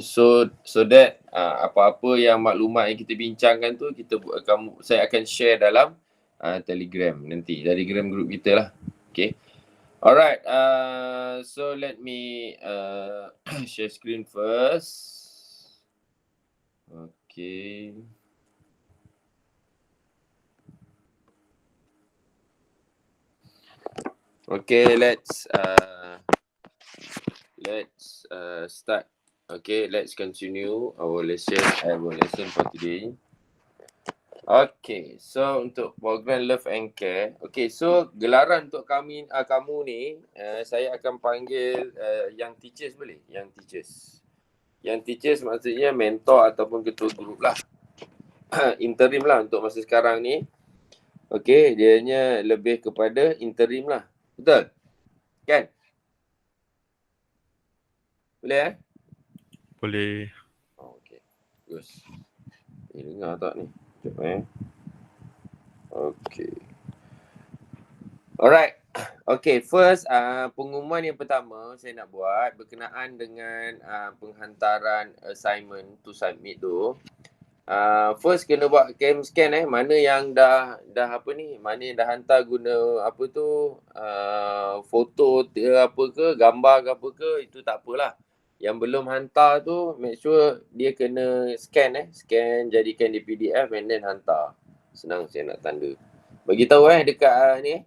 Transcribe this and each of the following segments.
so that apa-apa yang maklumat yang kita bincangkan tu saya akan share dalam Telegram nanti, Telegram group kita lah. Okay. Alright, so let me share screen first. Okay. Okay, let's start. Okay, let's continue our lesson for today. Okay, so untuk program Love and Care. Okay, so gelaran untuk kamu ni, saya akan panggil yang teachers boleh? Yang teachers maksudnya mentor ataupun ketua grup lah. Interim lah untuk masa sekarang ni. Okay, dianya lebih kepada interim lah. Betul? Kan? Boleh Boleh. Oh, okay. Terus. Dengar tak ni? Sekejap Okay. Alright. Okay, first pengumuman yang pertama saya nak buat berkenaan dengan penghantaran assignment to submit tu. First kena buat cam scan mana yang dah apa ni, mana yang dah hantar guna apa tu foto apa ke, gambar ke apa ke, itu tak apalah. Yang belum hantar tu make sure dia kena scan scan, jadikan di PDF and then hantar. Senang saya nak tanda. Bagitahu dekat ni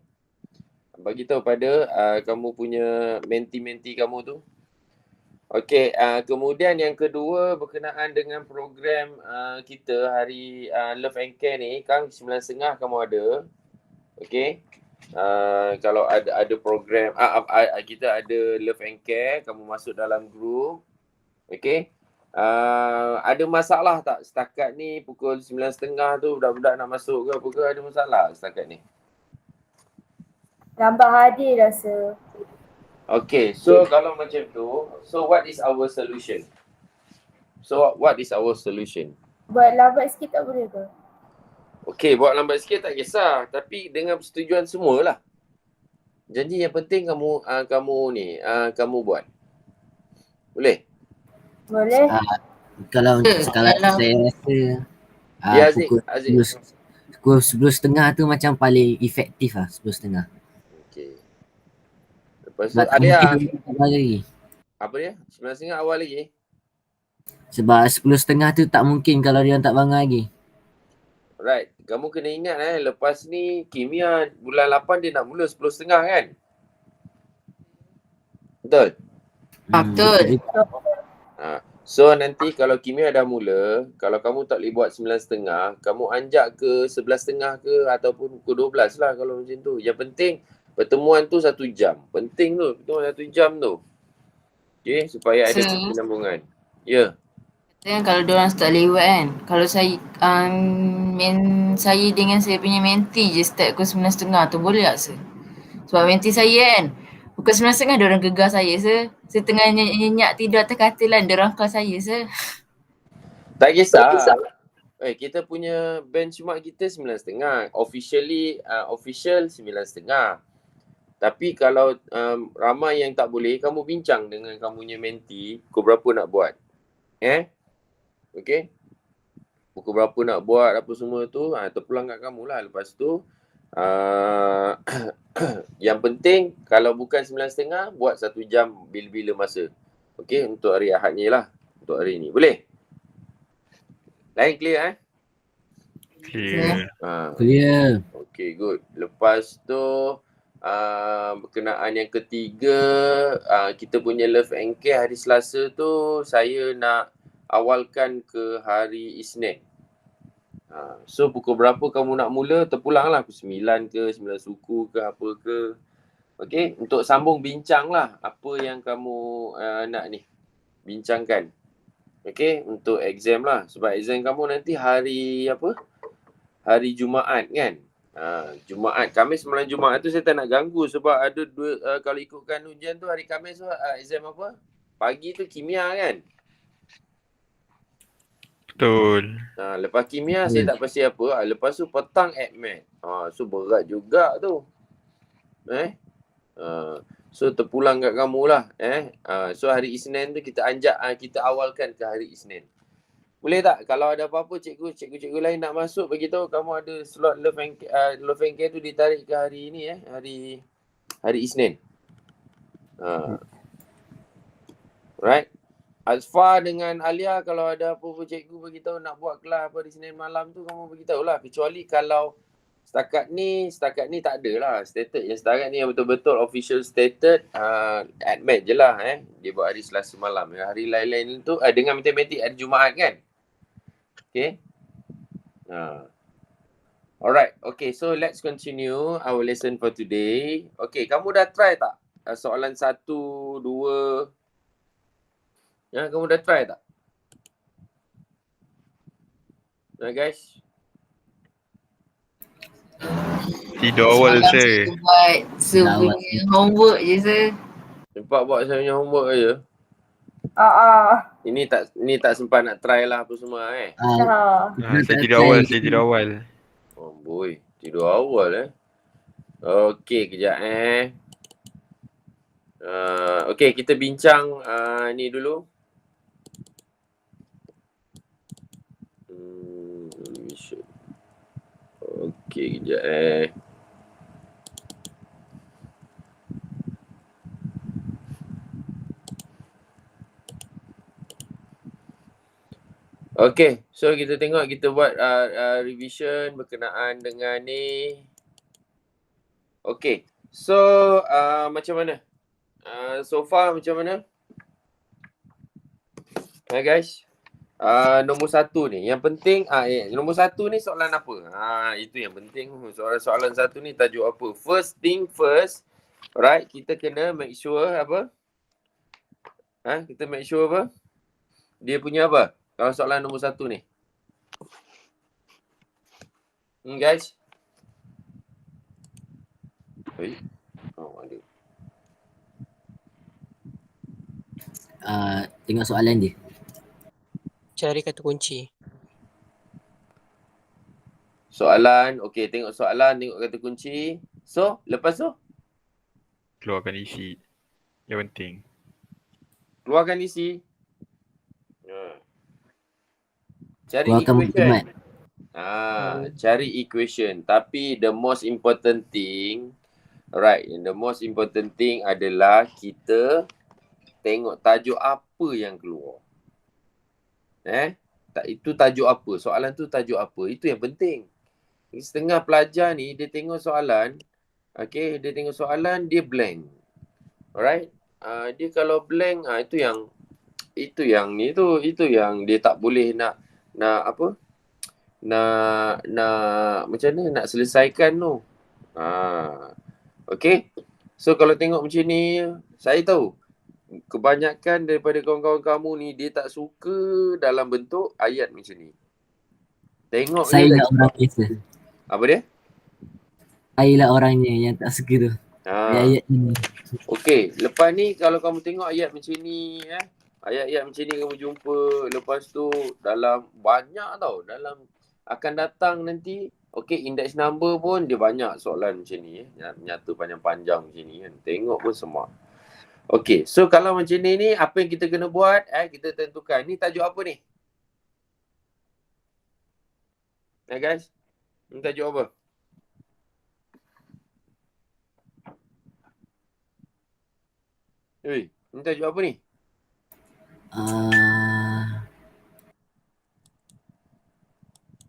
bagitahu pada kamu punya menti kamu tu. Okey, kemudian yang kedua berkenaan dengan program kita hari Love and Care ni, Kang 9.30 kamu ada. Okey. Kalau ada program kita ada Love and Care, kamu masuk dalam group. Okey. Ada masalah tak setakat ni pukul 9.30 tu budak-budak nak masuk ke apa ke, ada masalah setakat ni? Lambat hadir rasa. Okay, so kalau macam tu, so what is our solution? Buat lambat sikit tak boleh ke? Okay, buat lambat sikit tak kisah, tapi dengan persetujuan semualah. Janji yang penting kamu buat. Boleh? Boleh. Kalau untuk sekarang saya rasa Ya, Aziz. pukul 10.30 tu macam paling efektif lah, 10.30. Okay. Lepas tu Sebab ada lagi. apa dia? 9.30 awal lagi? Sebab 10.30 tu tak mungkin kalau dia tak bangun lagi. Alright, kamu kena ingat lepas ni kimia bulan 8 dia nak mula 10.30 kan? Betul? Betul. So nanti kalau kimia dah mula, kalau kamu tak boleh buat 9.30, kamu anjak ke 11.30 ke ataupun pukul 12 lah kalau macam tu. Yang penting pertemuan tu 1 jam. Penting tu, pertemuan 1 jam tu. Okay, supaya ada kesinambungan. Ya. Kan kalau diorang start lewat kan. Kalau saya saya dengan saya punya menti je start pukul 9.30 tu boleh tak sir? Sebab menti saya kan pukul 9.30 diorang gegar saya sir. Saya tengah nyenyak tidur atas katil kan, diorang call saya sir. Tak kisah. Kita punya benchmark kita 9.30. Official 9.30. Tapi kalau ramai yang tak boleh, kamu bincang dengan kamu punya menti pukul berapa nak buat. Okay? Pukul berapa nak buat apa semua tu, terpulang kat kamu lah. Lepas tu, yang penting kalau bukan 9.30, buat 1 jam bila-bila masa. Okay, untuk hari Ahad ni lah. Untuk hari ni. Boleh? Lain clear Clear. Clear. Okay, good. Lepas tu, berkenaan yang ketiga, kita punya Love and Care hari Selasa tu, saya nak awalkan ke hari Isnin. So pukul berapa kamu nak mula, terpulang lah. Pukul 9 ke, 9 suku ke, apa ke. Okay, untuk sambung bincang lah apa yang kamu nak ni, bincangkan. Okay, untuk exam lah. Sebab exam kamu nanti hari apa? Hari Jumaat kan? Jumaat, Khamis malam Jumaat tu saya tak nak ganggu sebab ada kalau ikutkan ujian tu hari Khamis tu exam apa? Pagi tu kimia kan? Betul. Lepas kimia saya tak pasti apa. Lepas tu petang admat. So berat juga tu. So terpulang kat kamu lah. So hari Isnin tu kita kita awalkan ke hari Isnin. Boleh tak? Kalau ada apa-apa cikgu lain nak masuk, bagi tahu kamu ada slot Love and Care tu ditarik ke hari ni hari Isnin. Right? Azfar dengan Alia, kalau ada apa-apa cikgu bagi tahu nak buat kelas hari Isnin malam tu, kamu bagi tahu lah. Kecuali kalau setakat ni tak ada lah stated. Yang setakat ni yang betul-betul official stated admit je lah dia buat hari Selasa malam. Hari lain-lain tu dengan matematik hari Jumaat kan. Okay. Alright. Okay, so let's continue our lesson for today. Okay, kamu dah try tak? Soalan 1, 2. Kamu dah try tak? Guys. Tidur awal Semalam saya. saya buat sebenarnya homework je sir. Nampak buat saya punya homework je. Ini tak sempat nak try lah apa semua Saya tidur awal. Oh boy, tidur awal Okey, kejap okey, kita bincang ni dulu. Okey, kejap Okay, so kita tengok, kita buat revision berkenaan dengan ni. Okay, so macam mana? So far macam mana? Guys, nombor 1 ni, yang penting, nombor 1 ni soalan apa? Itu yang penting. Soalan 1 ni tajuk apa? First thing first, right? Kita kena make sure apa? Kita make sure apa? Dia punya apa? Kalau soalan nombor 1 ni. Guys. Ada. Tengok soalan dia. Cari kata kunci. Soalan, okey, tengok soalan, tengok kata kunci. So, lepas tu? Keluarkan isi. Yang penting. Keluarkan isi. Cari Keluarkan equation. Cari equation. Tapi the most important thing, right, the most important thing adalah kita tengok tajuk apa yang keluar. Itu tajuk apa? Soalan tu tajuk apa? Itu yang penting. Setengah pelajar ni dia tengok soalan, okay, dia tengok soalan dia blank. Alright? Dia kalau blank, itu yang dia tak boleh nak apa? Nak macam mana nak selesaikan tu. Okay? So kalau tengok macam ni, saya tahu kebanyakan daripada kawan-kawan kamu ni dia tak suka dalam bentuk ayat macam ni. Tengok Saya lah orang biasa. Apa dia? Saya lah orangnya yang tak suka tu. Ayat ni. Okey, lepas ni kalau kamu tengok ayat macam ni ayat-ayat macam ni kamu jumpa, lepas tu dalam banyak tau, dalam akan datang nanti, okey, index number pun dia banyak soalan macam ni nyata panjang-panjang macam ni kan. Tengok pun semua. Okey, so kalau macam ni apa yang kita kena buat? Kita tentukan ni tajuk apa ni? Guys, ni tajuk apa? Ni tajuk apa ni?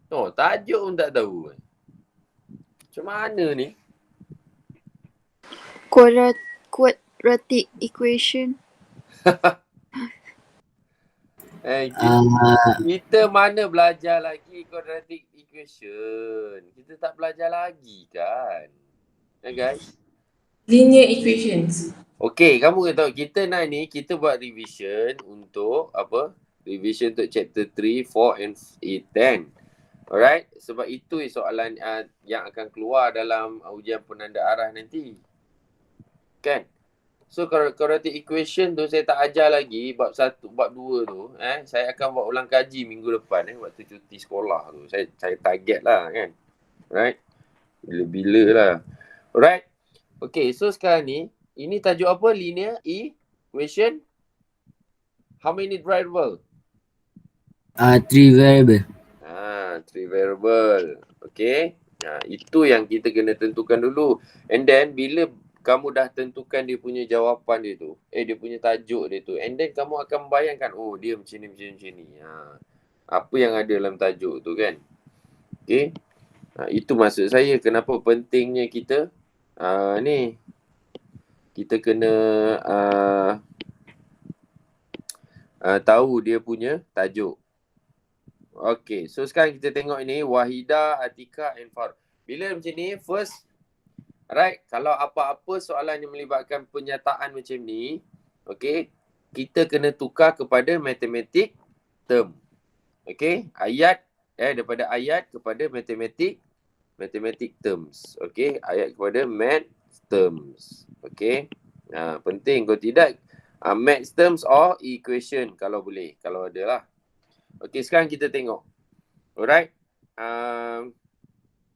Tajuk pun tak tahu. Macam mana ni? Quadratic equation. Kita mana belajar lagi quadratic equation? Kita tak belajar lagi kan? Guys? Linear equations. Okay, kamu tahu kita kita buat revision untuk apa? Revision untuk chapter 3, 4 and 10. Alright? Sebab itu soalan yang akan keluar dalam ujian penanda arah nanti. Kan? So quadratic equation tu saya tak ajar lagi bab 1, bab 2 tu. Saya akan buat ulang kaji minggu depan waktu cuti sekolah tu. Saya target lah kan. Right? Bila-bila lah. Alright? Okay, so sekarang ni Ini tajuk apa? Linear equation. How many variable? 3 variable. 3 variable. Okay. Itu yang kita kena tentukan dulu. And then bila kamu dah tentukan dia punya jawapan dia tu, dia punya tajuk dia tu, and then kamu akan membayangkan, oh dia macam ni. Apa yang ada dalam tajuk tu kan. Okay. Itu maksud saya kenapa pentingnya kita ni. Kita kena tahu dia punya tajuk. Okay, so sekarang kita tengok ini Wahidah, Atika and Faruq. Bila macam ni, first, right, kalau apa-apa soalan yang melibatkan penyataan macam ni, okay, kita kena tukar kepada mathematic term. Okay, ayat, daripada ayat kepada mathematic terms. Okay, ayat kepada math terms. Okay, penting. Kalau tidak, math terms or equation kalau boleh, kalau ada lah. Okay, sekarang kita tengok. Alright.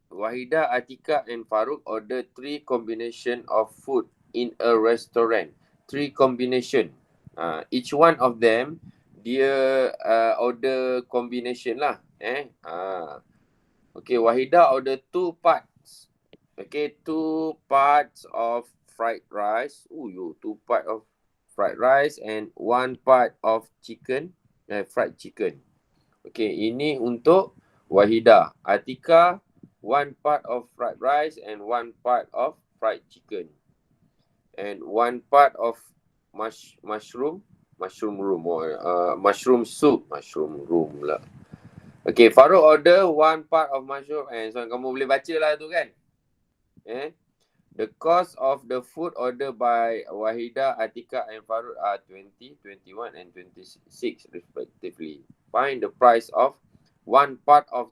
Wahidah, Atika and Faruq order 3 combination of food in a restaurant. 3 combination. Each one of them, dia order combination lah. Okay, Wahidah order 2 parts. Okay, 2 parts of fried rice. 2 part of fried rice and 1 part of chicken. Fried chicken. Okay, ini untuk Wahidah. Atika, 1 part of fried rice and 1 part of fried chicken. And 1 part of mushroom room lah. Okay, Faruq order 1 part of mushroom and so kamu boleh baca lah tu kan. The cost of the food ordered by Wahidah, Atika and Faruq are 20, 21 and 26 respectively. Find the price of 1 part of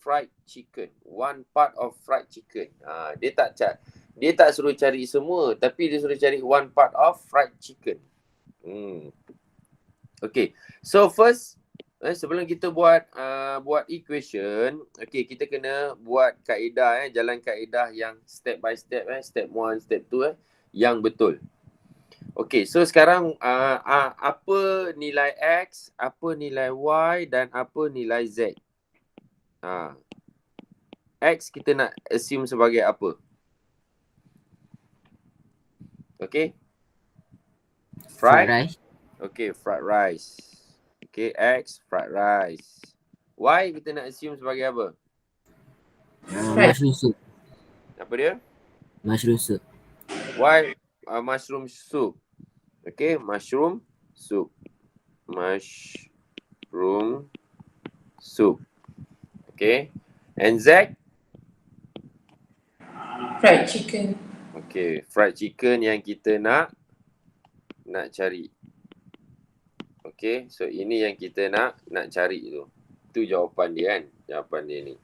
fried chicken. 1 part of fried chicken. Dia tak suruh cari semua, tapi dia suruh cari 1 part of fried chicken. Okay. So first, sebelum kita buat equation, okay, kita kena buat kaedah, jalan kaedah yang step by step, step 1, step 2 yang betul. Okay, so sekarang apa nilai X, apa nilai Y dan apa nilai Z? X kita nak assume sebagai apa? Okay. Fried rice. Okay, fried rice. Okay, X, fried rice. Y kita nak assume sebagai apa? Mushroom soup. Apa dia? Mushroom soup. Y, mushroom soup. Okay, mushroom soup. Mushroom soup. Okay. And Z? Fried chicken. Okay, fried chicken yang kita nak cari. Okay, so ini yang kita nak cari tu. Itu jawapan dia kan. Jawapan dia ni.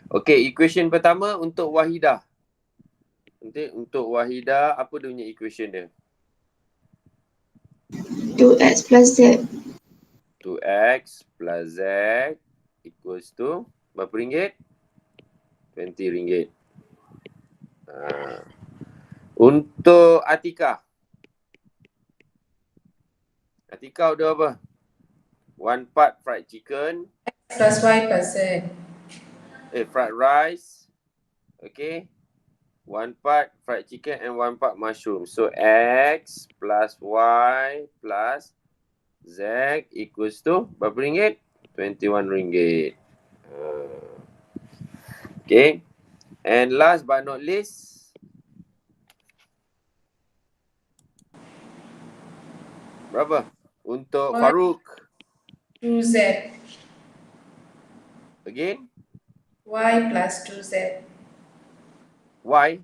Okay, equation pertama untuk Wahidah. Nanti untuk Wahidah, apa dia punya equation dia? 2x plus z. 2x plus z equals to berapa ringgit? 20 ringgit. Untuk Atika. Atika udah apa? 1 part fried chicken. Plus y plus z. Fried rice. Okay. 1 part fried chicken and 1 part mushroom. So X plus Y plus Z equals to berapa ringgit? 21 ringgit. Okay. And last but not least, berapa? Untuk Faruq. 2z. Again? Y plus 2z. Y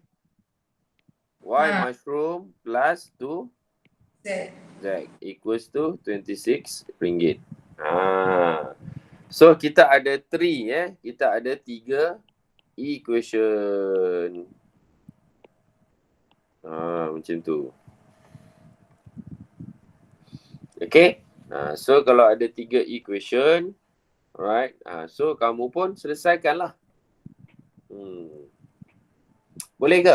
mushroom plus 2 Z equals to 26 ringgit. So kita ada 3 kita ada 3 equation. Macam tu. Okay. So kalau ada 3 equation, alright. So kamu pun selesaikanlah. Boleh ke?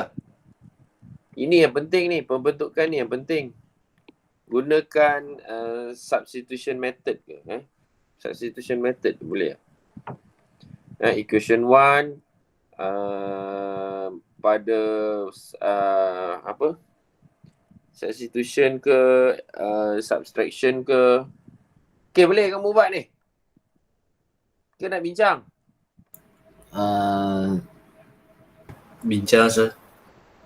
Ini yang penting ni, pembentukan ni yang penting. Gunakan substitution method ke? Substitution method boleh tak? Equation 1 pada apa? Substitution ke, subtraction ke. Okay, boleh kamu buat ni? Ke nak bincang? Bincang sir.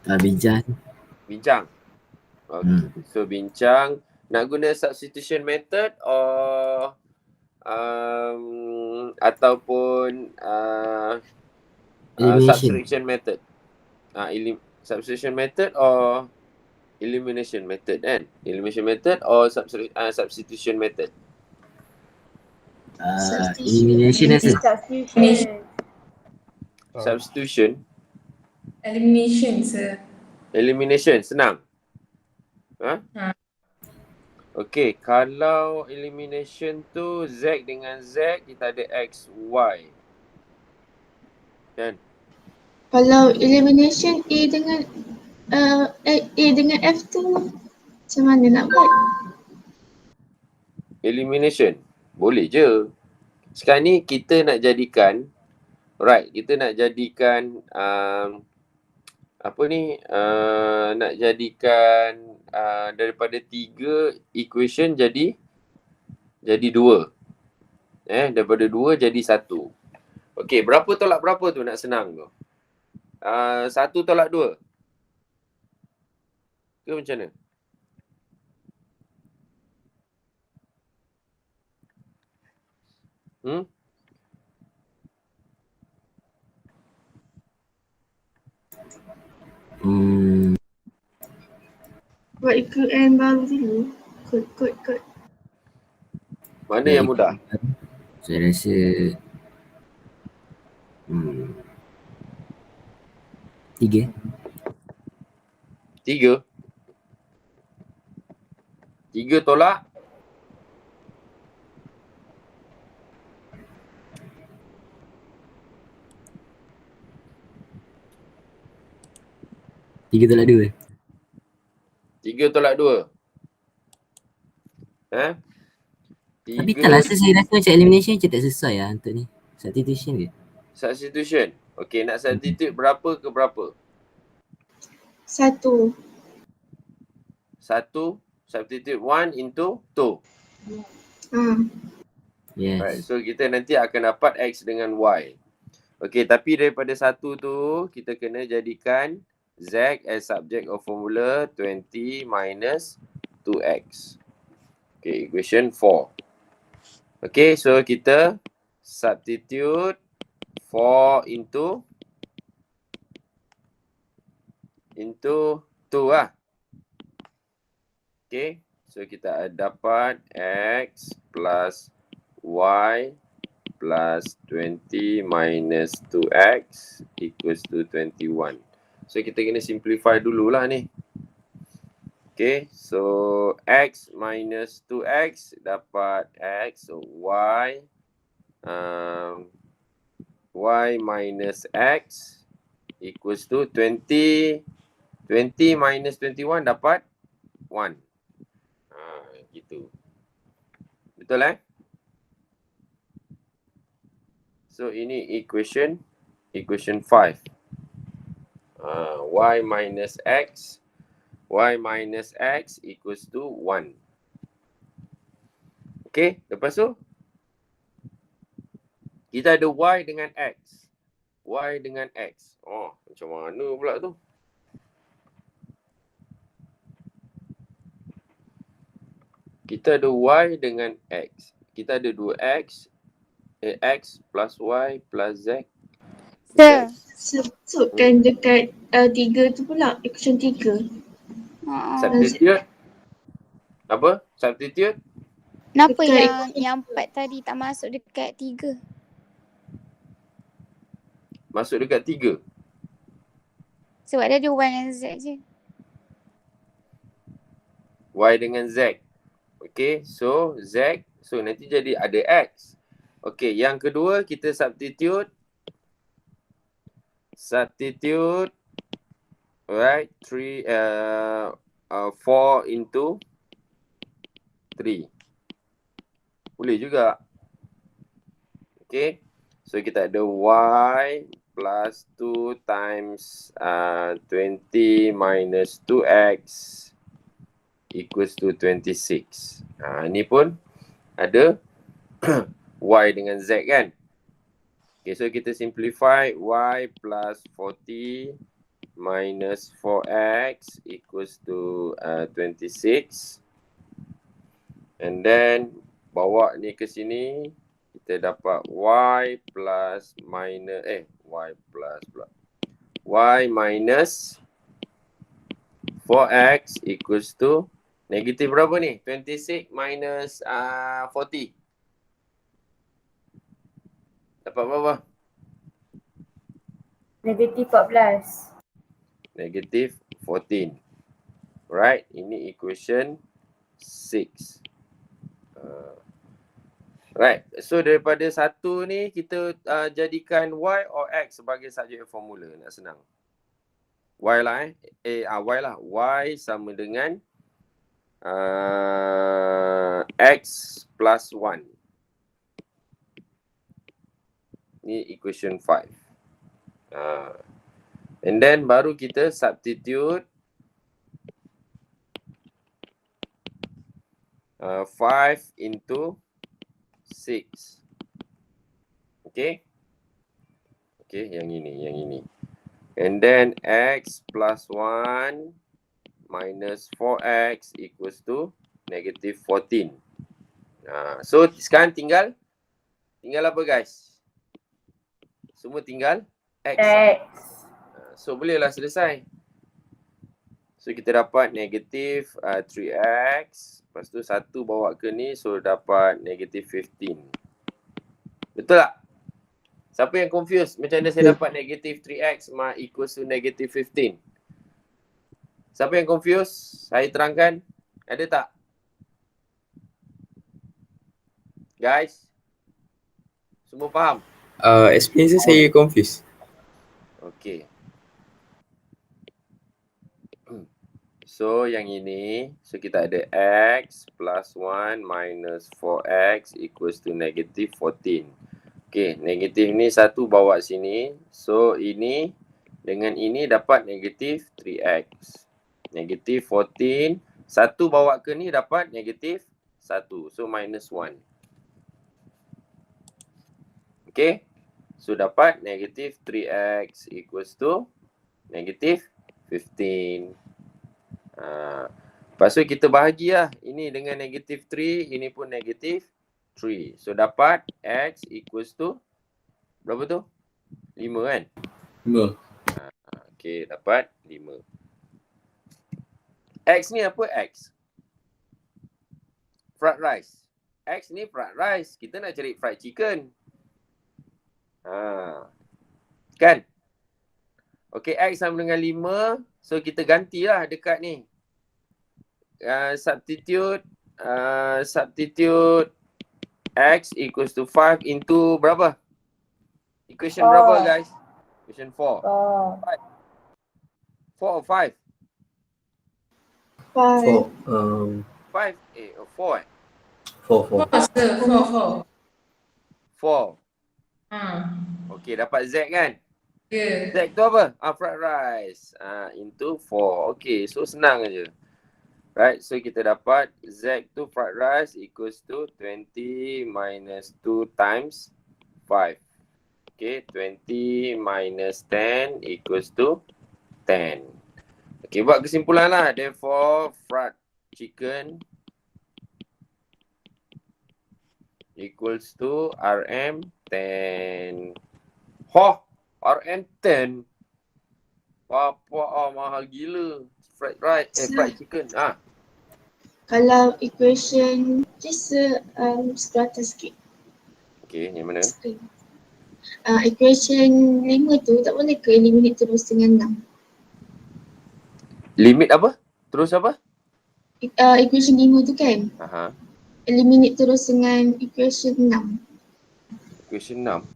Bincang. Bincang. Okay. So bincang. Nak guna substitution method or ataupun subtraction method. Substitution method or elimination method kan? Elimination method or substitution method. Elimination lah sir. Substitution. Elimination, sir. Elimination, senang. Okay, kalau elimination tu Z dengan Z, kita ada X, Y. Kan? Kalau elimination A dengan F tu macam mana nak buat? Elimination, boleh je. Sekarang ni kita nak jadikan, kita nak jadikan nak jadikan daripada 3 equation jadi 2. Daripada 2 jadi 1. Okey, berapa tolak berapa tu nak senang tu? 1 tolak 2. Ke macam mana? Buat equation baru dulu. Kod. Mana yang mudah? Saya rasa 3. 3 tolak 3 tolak 2. 3 tolak 2. Tapi tak rasa, saya rasa macam elimination macam tak sesuai lah untuk ni. Substitution ke? Substitution. Okay, nak substitute berapa ke berapa? 1. 1 substitute 1 into 2. Yes. Right, so kita nanti akan dapat X dengan Y. Okay, tapi daripada 1 tu kita kena jadikan Z as subject of formula 20 minus 2X. Okay, equation 4. Okay, so kita substitute 4 into 2 lah. Okay, so kita dapat X plus Y plus 20 minus 2X equals to 21. So kita kena simplify dululah ni. Okay, so X minus 2X dapat X, so Y minus X equals to 20 minus 21 dapat 1. Gitu. Betul So ini equation 5. Y minus X equals to 1. Okay, lepas tu kita ada Y dengan X. Macam mana pula tu? Kita ada Y dengan X. Kita ada 2X, X plus Y plus Z. Sebutkan dekat 3 tu pula, equation 3. Substitute. Apa? Substitute? Kenapa yang 4 tadi tak masuk dekat 3? Masuk dekat 3. Sebab dia ada Y dengan Z je. Y dengan Z. Okay, so Z. So nanti jadi ada X. Okay, yang kedua kita substitute. Alright, 4 into 3. Boleh juga. Okay. So kita ada y plus 2 times 20 minus 2x equals to 26. Ni pun ada y dengan z kan. Okay, so kita simplify y plus 40 minus 4x equals to 26. And then bawa ni ke sini, kita dapat y minus 4x equals to negatif berapa ni? 26 minus 40. Dapat berapa? Negatif 14. Negatif 14. Right, ini equation 6. Right, so daripada satu ni kita jadikan y or x sebagai subjek formula, nak senang. Y lah y lah. Y sama dengan x plus 1. Ni equation 5. And then baru kita substitute 5 into 6. Okay. Okay, yang ini. And then x plus 1 minus 4x equals to negative 14. So sekarang tinggal apa guys? Semua tinggal x. So bolehlah selesai. So kita dapat negatif 3x. Lepas tu 1 bawa ke ni, so dapat negatif 15. Betul tak? Siapa yang confused macam mana saya dapat negatif 3x equals to negatif 15? Siapa yang confused? Saya terangkan. Ada tak? Guys? Semua faham? Explain saya confused. Okay. So yang ini, so kita ada x plus 1 minus 4x equals to negative 14. Okay, negatif ni 1 bawa sini. So ini dengan ini dapat negatif 3x. Negatif 14. 1 bawa ke ni dapat negatif 1. So minus 1. Okay. So dapat negatif 3x equals to negatif 15. Lepas tu kita bahagilah. Ini dengan negatif 3, ini pun negatif 3. So dapat x equals to berapa tu? 5 kan? 5. Okay, dapat 5. X ni apa x? Fried rice. X ni fried rice. Kita nak cari fried chicken. Kan? Okay, x sama dengan 5. So kita gantilah dekat ni. Substitute x equals to 5 into berapa? Equation berapa guys? Equation 4. 4 or 5? 5. 5 4 4. 4. Okay, dapat z kan? Z tu apa? Fried rice. Into 4. Okay, so senang aja. Right, so kita dapat z tu fried rice equals to 20 minus 2 times 5. Okay, 20 minus 10 equals to 10. Okay, buat kesimpulan lah. Therefore, fried chicken equals to RM10. RM10. Apa mahal gila. Fried rice, fried chicken. Kalau equation just sekelata sikit. Okay, yang mana? Equation 5 tu tak boleh ke eliminate terus dengan 6? Limit apa? Terus apa? Equation 5 tu kan? Eliminate terus dengan equation 6. Equation 6.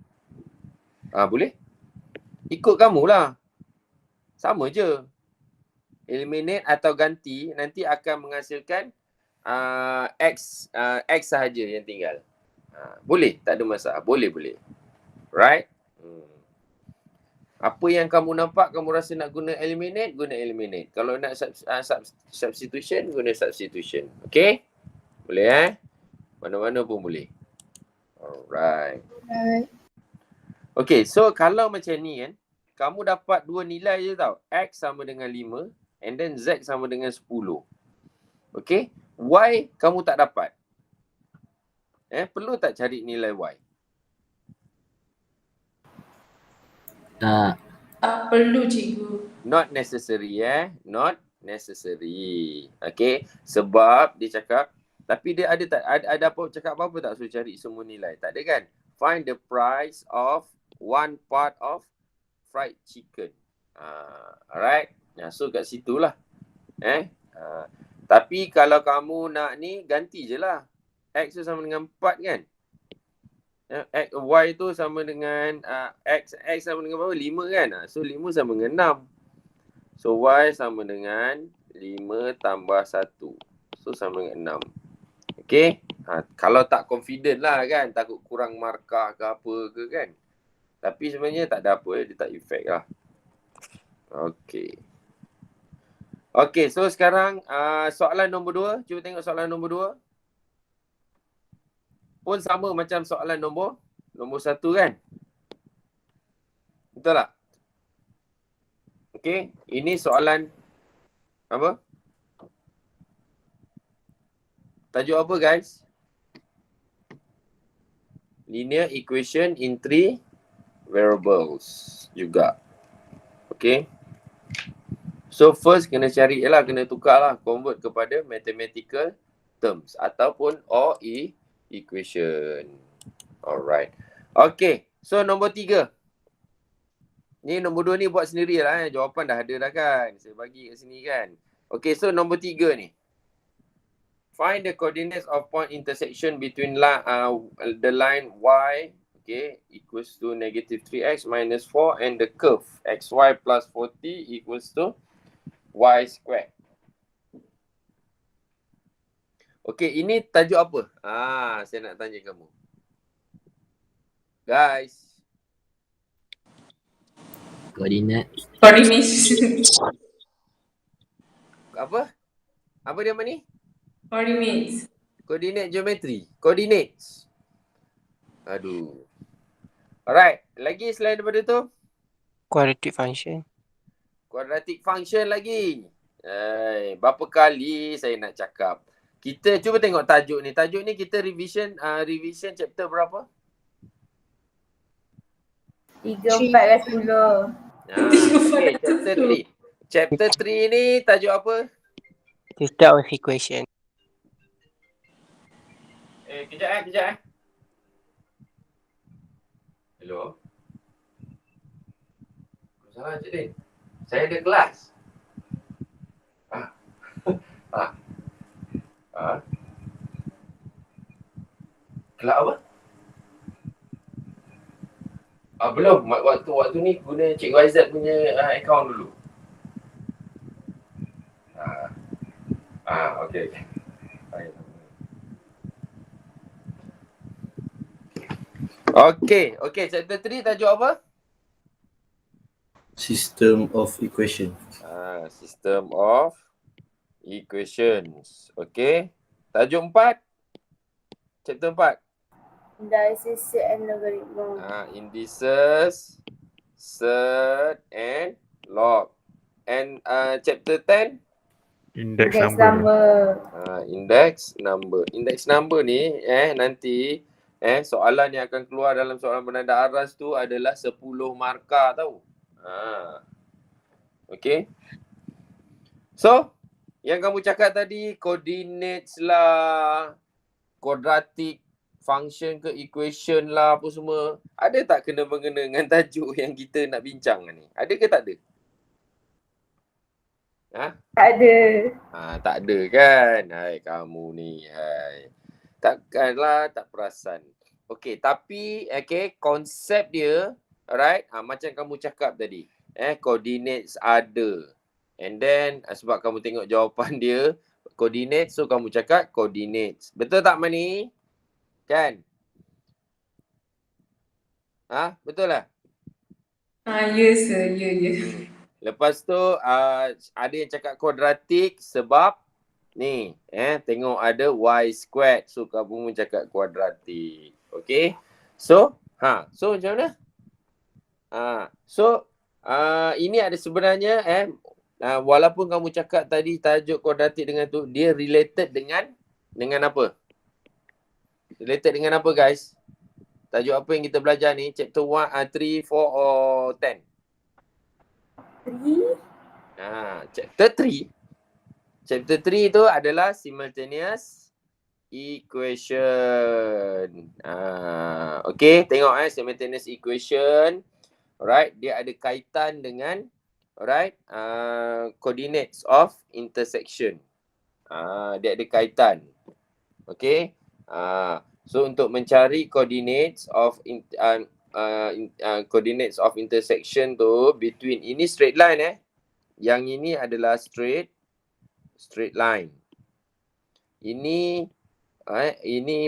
Boleh? Ikut kamu lah. Sama je. eliminate atau ganti, nanti akan menghasilkan X sahaja yang tinggal. Boleh, tak ada masalah. Boleh. Right? Apa yang kamu nampak, kamu rasa nak guna eliminate, guna eliminate. Kalau nak substitution, guna substitution. Okay? Boleh Mana-mana pun boleh. Alright. Okay, so kalau macam ni kan, kamu dapat dua nilai je tau. X sama dengan 5 and then Z sama dengan 10. Okay? Y kamu tak dapat. Perlu tak cari nilai Y? Tak. Tak perlu cikgu. Not necessary Not necessary. Okay? Sebab dia cakap, tapi dia ada apa cakap apa tak suruh cari semua nilai. Tak ada kan? Find the price of one part of fried chicken. Alright. So kat situlah. Tapi kalau kamu nak ni, ganti je lah. X tu sama dengan 4 kan? Y tu sama dengan X sama dengan berapa? 5 kan? So 5 sama dengan 6. So Y sama dengan 5 tambah 1. So sama dengan 6. Okay? Kalau tak confident lah kan, takut kurang markah ke apa ke kan. Tapi sebenarnya tak ada apa, dia tak efek lah. Okay. Okay, so sekarang soalan nombor 2. Cuba tengok soalan nombor 2. Pun sama macam soalan nombor 1 kan? Betul tak? Okay, ini soalan apa? Tajuk apa guys? Linear equation in 3 variables juga. Okay. So first kena cari kena tukar lah, convert kepada mathematical terms ataupun equation. Alright. Okay. So nombor 3. Ni nombor 2 ni buat sendiri lah. Jawapan dah ada dah kan. Saya bagi kat sini kan. Okay. So nombor 3 ni. Find the coordinates of point intersection between the line y, okay, equals to negative 3x minus 4 and the curve xy plus 40 equals to y squared. Okay, ini tajuk apa? Saya nak tanya kamu. Guys. Coordinates. Apa? Apa dia ni? Coordinates. Coordinate geometry. Coordinates. Aduh. Alright. Lagi selain daripada tu? Quadratic function. Quadratic function lagi. Berapa kali saya nak cakap. Kita cuba tengok tajuk ni. Tajuk ni kita revision chapter berapa? 3, 4 dan 10. Okay, chapter 3. Chapter 3 ni tajuk apa? System of equation. Kejap. Hello? Salah Cik Din. Saya ada kelas. Kelas apa? Belum. Waktu ni guna Cikgu Aizat punya account dulu. Okay. Okay. Chapter 3 tajuk apa? System of equation. System of equations. Okay. Tajuk 4. Chapter 4. Indices, set and logarithm. Indices, set and log. And chapter 10. Index number. Index number. Index number ni nanti soalan yang akan keluar dalam soalan penanda aras tu adalah 10 markah tau. Okay. So, yang kamu cakap tadi coordinates lah, quadratic function ke equation lah apa semua, ada tak kena-mengena dengan tajuk yang kita nak bincang ni? Ada ke tak ada? Tak ada. Tak ada kan? Hai kamu ni. Takkanlah tak perasan. Okay, tapi konsep dia, alright, macam kamu cakap tadi. Coordinates ada. And then sebab kamu tengok jawapan dia coordinates, so kamu cakap coordinates. Betul tak Mani? Kan? Betul lah? Ya sir, ya. Lepas tu ada yang cakap kuadratik sebab ni, tengok ada y squared. So kamu pun cakap kuadratik. Okay? So macam mana? Ini ada sebenarnya walaupun kamu cakap tadi tajuk kuadratik dengan tu, dia related dengan apa? Related dengan apa guys? Tajuk apa yang kita belajar ni? Chapter 1, 3, 4 or 10? 3. Chapter 3. Chapter 3 tu adalah simultaneous equation. Okay, tengok simultaneous equation. Alright, dia ada kaitan dengan coordinates of intersection. Dia ada kaitan. Okay. So untuk mencari coordinates of coordinates of intersection tu between ini straight line yang ini adalah straight line. Ini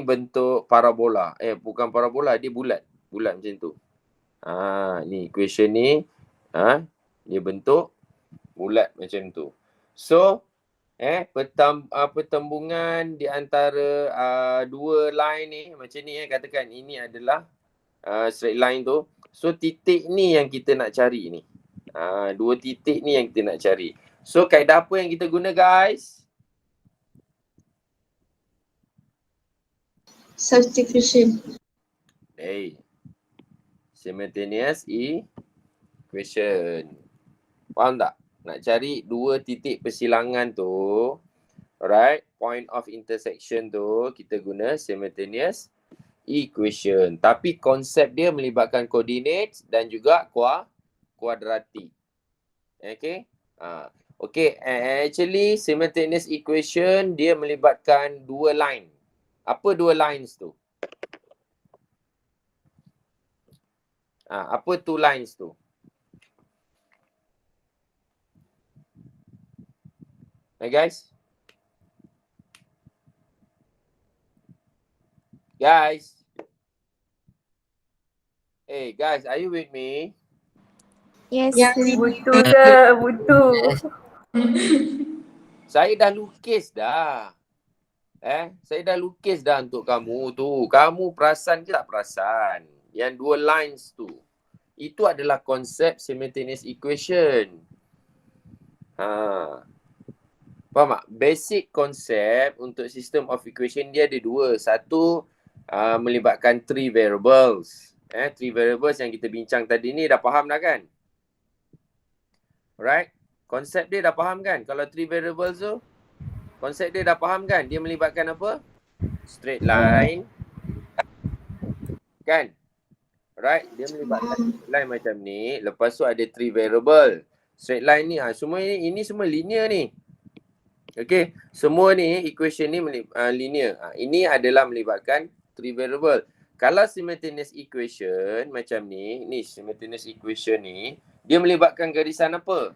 bentuk parabola. Bukan parabola, dia bulat macam tu. Ni equation ni dia bentuk bulat macam tu. So pertembungan di antara dua line ni macam ni katakan ini adalah straight line tu. So titik ni yang kita nak cari ni. Dua titik ni yang kita nak cari. So kaedah apa yang kita guna guys? Substitution. Simultaneous equation. Faham tak? Nak cari dua titik persilangan tu, alright, point of intersection tu, kita guna simultaneous equation. Tapi konsep dia melibatkan coordinates dan juga kuadratik. Okay? Okay, actually simultaneous equation dia melibatkan dua line. Apa dua lines tu? Apa two lines tu? Hey guys. Hey guys, are you with me? Yes. Butuh ke? Butuh. Saya dah lukis dah. Saya dah lukis dah untuk kamu tu. Kamu perasan ke tak perasan? Yang dua lines tu. Itu adalah konsep simultaneous equation. Faham tak? Basic konsep untuk system of equation dia ada dua. Satu melibatkan three variables. Three variables yang kita bincang tadi ni dah faham dah kan? Alright? Konsep dia dah faham kan? Kalau three variables tu, konsep dia dah faham kan? Dia melibatkan apa? Straight line. Kan? Alright? Dia melibatkan straight line macam ni. Lepas tu ada three variable. Straight line ni, semua ini semua linear ni. Okay, semua ni equation ni linear. Ini adalah melibatkan three variable. Kalau simultaneous equation macam ni simultaneous equation ni, dia melibatkan garisan apa?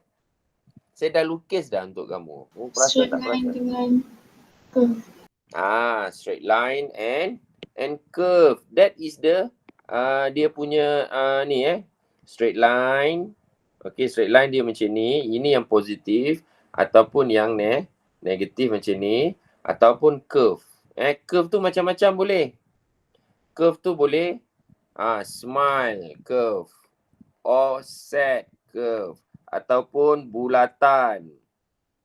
Saya dah lukis dah untuk kamu. Straight line dengan curve. Straight line and curve. That is the dia punya straight line. Okay, straight line dia macam ni. Ini yang positif ataupun yang negatif macam ni, ataupun curve. Curve tu macam-macam boleh. Curve tu boleh smile curve, offset curve, ataupun bulatan.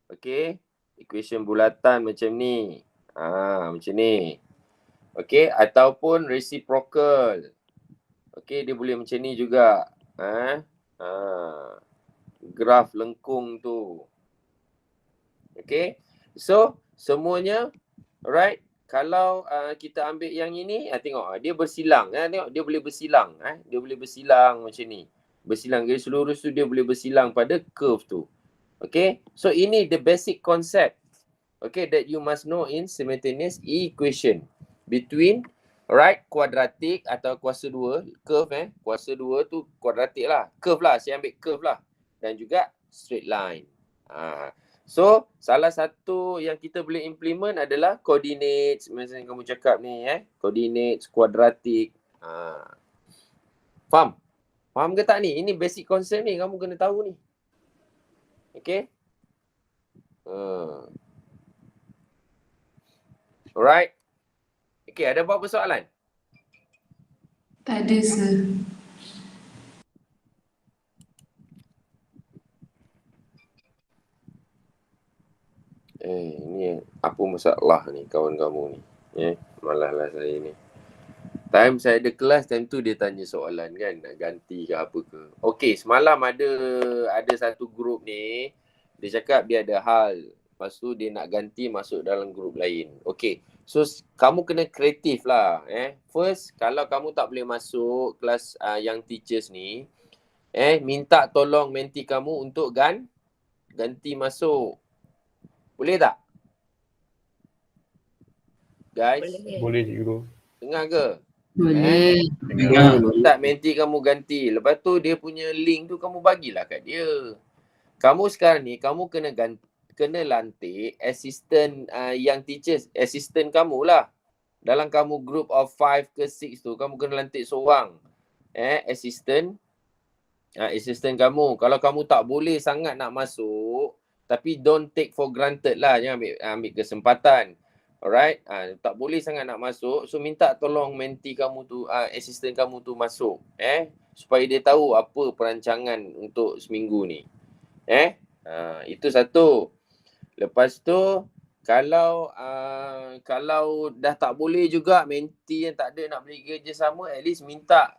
Okay, equation bulatan macam ni. Macam ni. Okay, ataupun reciprocal. Okay, dia boleh macam ni juga. Graf lengkung tu. Okay. So, semuanya, alright, kalau kita ambil yang ini, tengok, dia bersilang. Tengok, dia boleh bersilang. Dia boleh bersilang macam ni. Bersilang, garis lurus tu dia boleh bersilang pada curve tu. Okay. So, ini the basic concept. Okay, that you must know in simultaneous equation. Between, alright, kuadratik atau kuasa 2, curve kuasa 2 tu kuadratik lah. Curve lah, saya ambil curve lah. Dan juga straight line. So, salah satu yang kita boleh implement adalah coordinates. Macam yang kamu cakap ni, coordinates, kuadratik. Faham? Faham ke tak ni? Ini basic concept ni, kamu kena tahu ni. Okay? Alright. Okay, ada berapa soalan? Tak ada, sir. Ini apa masalah ni kawan kamu ni? Malaslah saya ni. Time saya ada kelas, time tu dia tanya soalan kan, nak ganti ke apa ke. Okay, semalam ada satu grup ni, dia cakap dia ada hal. Lepas tu dia nak ganti masuk dalam grup lain. Okay, so kamu kena kreatif lah. First, kalau kamu tak boleh masuk kelas yang teachers ni, minta tolong menti kamu untuk ganti masuk. Boleh tak? Guys? Boleh cikgu. Dengar ke? Boleh. Tak, menti kamu ganti. Lepas tu dia punya link tu kamu bagilah kat dia. Kamu sekarang ni, kamu kena lantik assistant yang teachers. Assistant kamu lah. Dalam kamu group of 5 ke 6 tu, kamu kena lantik seorang. Assistant. Assistant kamu. Kalau kamu tak boleh sangat nak masuk, tapi don't take for granted lah. Jangan ambil kesempatan. Alright. Tak boleh sangat nak masuk. So minta tolong menti kamu tu, assistant kamu tu masuk. Supaya dia tahu apa perancangan untuk seminggu ni. Itu satu. Lepas tu, kalau dah tak boleh juga, menti yang tak ada nak beri kerjasama, at least minta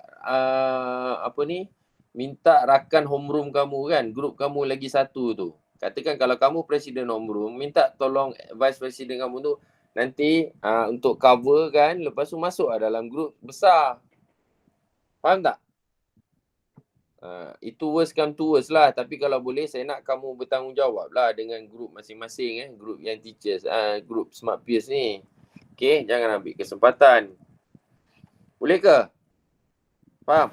minta rakan homeroom kamu kan, grup kamu lagi satu tu. Katakan kalau kamu presiden homeroom, minta tolong vice president kamu tu nanti untuk cover kan, lepas tu masuk dalam grup besar. Faham tak? Itu worst come to worst lah. Tapi kalau boleh, saya nak kamu bertanggungjawab lah dengan grup masing-masing. Grup yang teachers, grup smart peers ni. Okay, jangan ambil kesempatan. Boleh ke? Faham?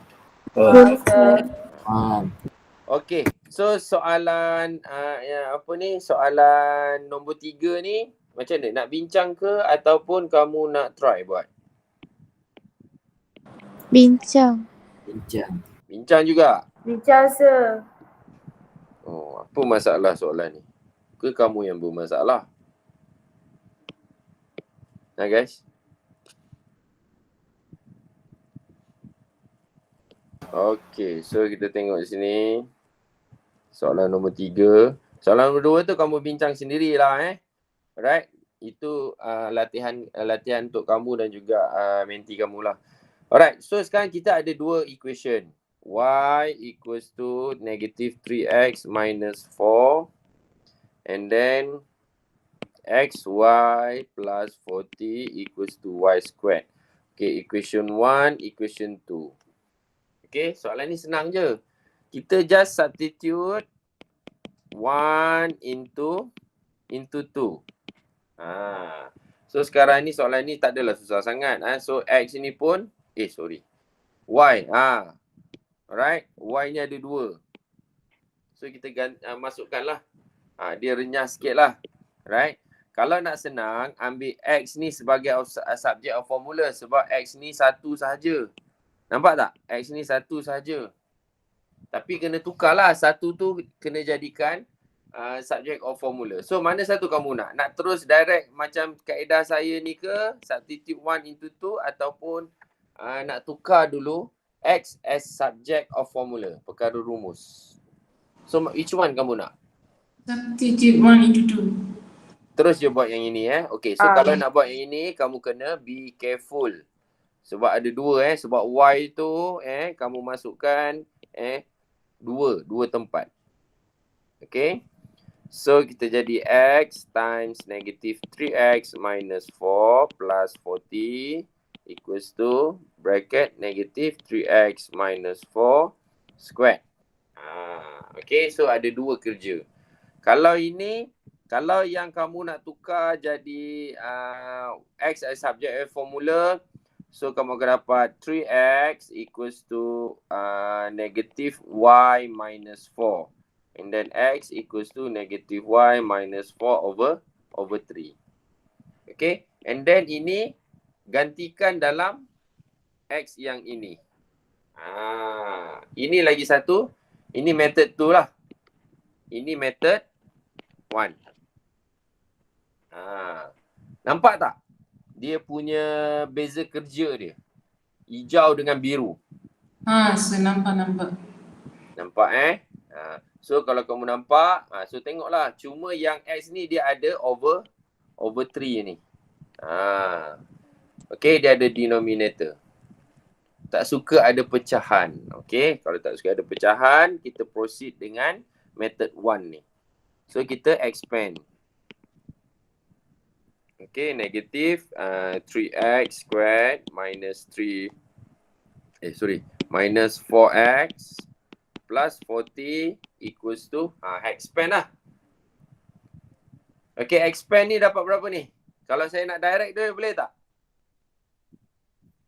Okay, so soalan soalan nombor 3 ni macam mana? Nak bincang ke ataupun kamu nak try buat? Bincang. Bincang juga? Bincang, sir. Oh, apa masalah soalan ni? Ke kamu yang bermasalah? Guys? Okay, so kita tengok sini. Soalan nombor 3. Soalan nombor 2 tu kamu bincang sendirilah. Alright? Itu latihan untuk kamu dan juga menti kamu lah. Alright, so sekarang kita ada 2 equation. Y equals to negative 3x minus 4. And then xy plus 40 equals to y squared. Okay, equation 1, equation 2. Okay, soalan ni senang je. Kita just substitute 1 into 2. So sekarang ni soalan ni tak adalah susah sangat. So x ni pun, y. Alright, y ni ada 2. So kita masukkanlah. Dia renyah sikit lah. Right? Kalau nak senang, ambil x ni sebagai subject of formula. Sebab x ni 1 sahaja. Nampak tak? X ni 1 sahaja. Tapi kena tukarlah. 1 tu kena jadikan subject of formula. So mana satu kamu nak? Nak terus direct macam kaedah saya ni ke? Substitute 1 into 2 ataupun nak tukar dulu x as subject of formula. Perkara rumus. So which one kamu nak? Substitute 1 into 2. Terus je buat yang ini. Okay, so kalau nak buat yang ini, kamu kena be careful. Sebab ada 2 sebab y tu kamu masukkan 2 tempat. Okay. So kita jadi x times negative 3x minus 4 plus 40 equals to bracket negative 3x minus 4 squared. Okay, so ada 2 kerja. Kalau yang kamu nak tukar jadi x as subject formula, so kamu akan dapat 3x equals to negative y minus 4. And then X equals to negative Y minus 4 over 3. Okay. And then ini gantikan dalam X yang ini. Ini lagi satu. Ini method 2 lah. Ini method 1. Nampak tak? Dia punya beza kerja dia. Hijau dengan biru. Nampak. Nampak So kalau kamu nampak, so tengoklah. Cuma yang X ni dia ada over 3 ni. Okay, dia ada denominator. Tak suka ada pecahan. Okay, kalau tak suka ada pecahan, kita proceed dengan method 1 ni. So kita expand. Okay, negative 3x squared minus minus 4x plus 40 equals to expand lah. Okay, expand ni dapat berapa ni? Kalau saya nak direct dia boleh tak?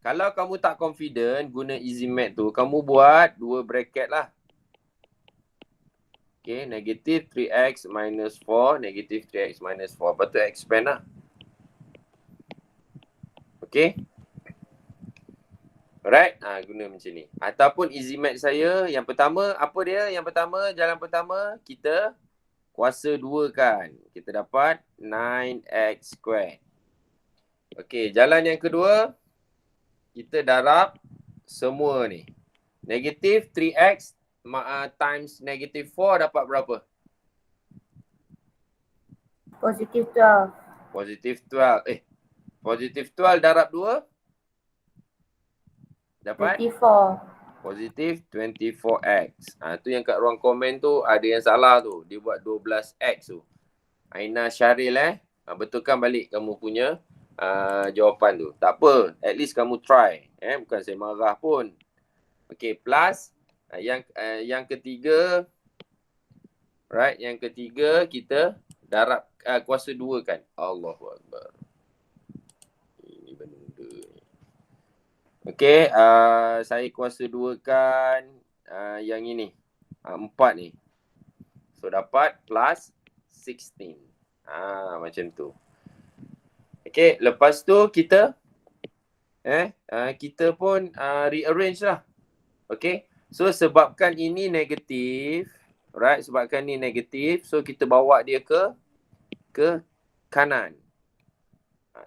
Kalau kamu tak confident guna easy math tu, kamu buat 2 bracket lah. Okay, negative 3x minus 4, negative 3x minus 4. Lepas tu expand lah. Okay. Alright, guna macam ni. Ataupun easy math saya, yang pertama, apa dia? Yang pertama, jalan pertama, kita kuasa 2 kan. Kita dapat 9x squared. Okay, jalan yang kedua, kita darab semua ni. Negative 3x times negative 4 dapat berapa? Positive 12. Positive 12. Positive 12 darab 2? Dapat? 24. Positive 24x. Tu yang kat ruang komen tu ada yang salah tu. Dia buat 12x tu. Aina Syaril betulkan balik kamu punya jawapan tu. Tak apa, at least kamu try. Bukan saya marah pun. Okay, plus yang ketiga, right, yang ketiga kita darab kuasa 2 kan. Allahu Akbar. Ini benda ni. Okay, saya kuasa 2 kan yang ini. 4 ni. So dapat plus 16. Macam tu. Okay, lepas tu kita kita pun rearrange lah. Okay, so sebabkan ini negatif, right, sebabkan ini negatif, so kita bawa dia ke kanan.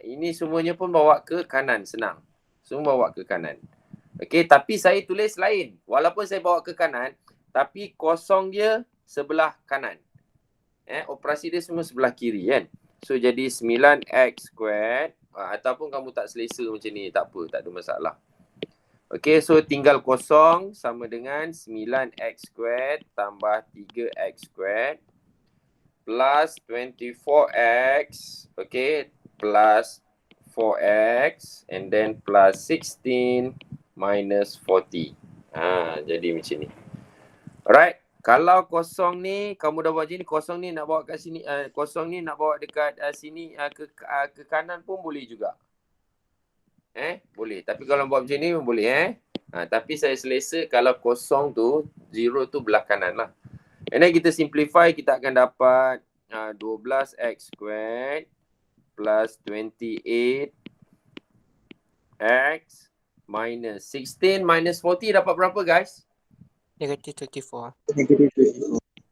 Ini semuanya pun bawa ke kanan, senang. Semua bawa ke kanan. Okay, tapi saya tulis lain. Walaupun saya bawa ke kanan, tapi kosong dia sebelah kanan. Operasi dia semua sebelah kiri kan. So jadi 9x squared, ataupun kamu tak selesa macam ni, tak apa, tak ada masalah. Okay, so tinggal kosong sama dengan 9x squared tambah 3x squared plus 24x, okay, plus 4x and then plus 16 minus 40. Jadi macam ni. Alright. Kalau kosong ni, kamu dah buat macam ni, kosong ni nak bawa kat sini, kosong ni nak bawa dekat sini ke kanan pun boleh juga. Boleh. Tapi kalau buat macam ni pun boleh. Tapi saya selesa kalau kosong tu, 0 tu belah kanan lah. And then kita simplify, kita akan dapat 12x squared plus 28x minus 16 minus 40 dapat berapa guys? Negative 24.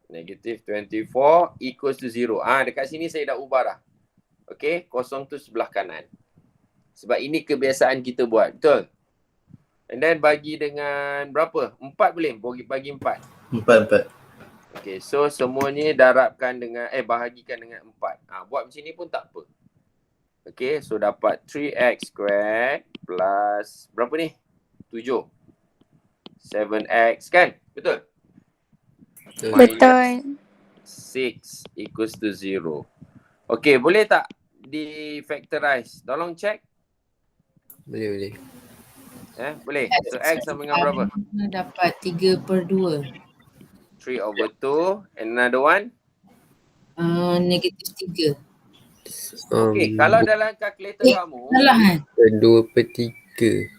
Negative 24 equals to 0. Dekat sini saya dah ubah dah. Okay, kosong tu sebelah kanan. Sebab ini kebiasaan kita buat. Betul? And then bagi dengan berapa? 4 boleh? Bagi 4. 4. Okay, so semuanya darabkan dengan, bahagikan dengan 4. Buat macam ni pun tak apa. Okay, so dapat 3x squared plus, berapa ni? 7. 7x kan? Betul? Betul. 6 equals to 0. Okay, boleh tak di-factorize? Tolong check. Boleh. Boleh. So x sama dengan berapa? Dapat 3/2. 3 over 2. And another one? Negatif 3. Okay, kalau dalam kalkulator kamu. Salah kan? 2/3.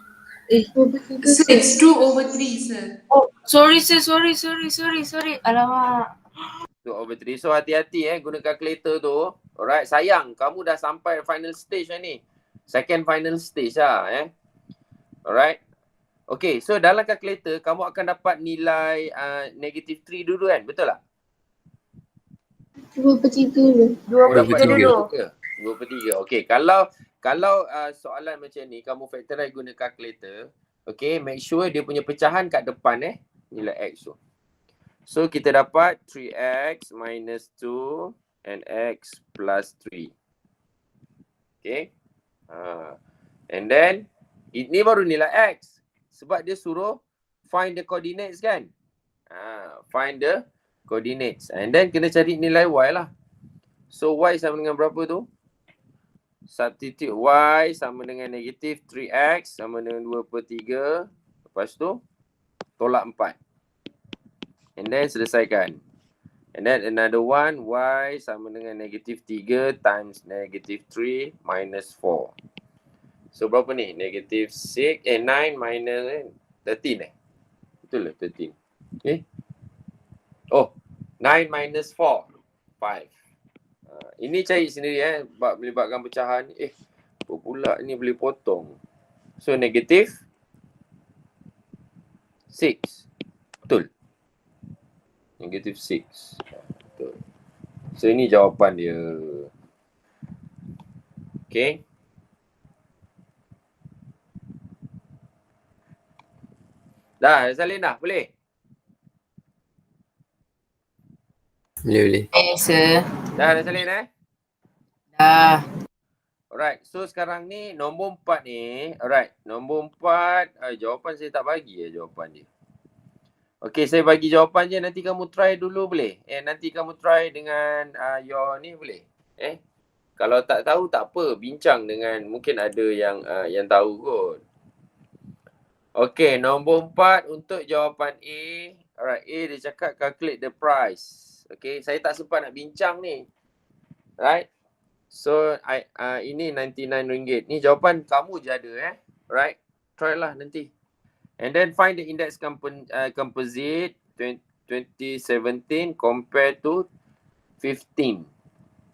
6, 2/3 sir. Oh, sorry sir, sorry. Alamak. 2 over 3. So hati-hati guna calculator tu. Alright, sayang kamu dah sampai final stage dah ni. Second final stage lah Alright. Okay, so dalam calculator kamu akan dapat nilai negative 3 dulu kan? Betul tak? 2/3 dulu. 2/3 dulu. 2/3. Okay, kalau soalan macam ni kamu factorize guna calculator, okay, make sure dia punya pecahan kat depan nilai x tu. So kita dapat 3x minus 2 and x plus 3. Okay. And then ini baru nilai x. Sebab dia suruh find the coordinates kan. Find the coordinates. And then kena cari nilai y lah. So y sama dengan berapa tu? Substitute y sama dengan negative 3x sama dengan 2/3. Lepas tu tolak 4. And then selesaikan. And then another one, y sama dengan negative 3 times negative 3 minus 4. So berapa ni? Negative 9 minus 13 Betul lah 13. Okay. Oh, 9 minus 4. 5. Ini cari sendiri melibatkan pecahan. Apa pula ni boleh potong. So negative 6. Betul. Negative 6. Betul. So ini jawapan dia. Okay. Dah, Salin dah? Boleh? Boleh. Sir. Dah Salin Dah. Alright, so sekarang ni nombor 4 ni. Alright, nombor 4 jawapan saya tak bagi jawapan dia. Okay, saya bagi jawapan je, nanti kamu try dulu boleh? Nanti kamu try dengan your ni boleh? Kalau tak tahu tak apa, bincang dengan mungkin ada yang tahu kot. Okay, nombor 4 untuk jawapan A. Alright, A dia cakap calculate the price. Okay, saya tak sempat nak bincang ni. Right? So, ini RM99. Ni jawapan kamu je ada Right? Try lah nanti. And then find the index composite 2017 compared to 15.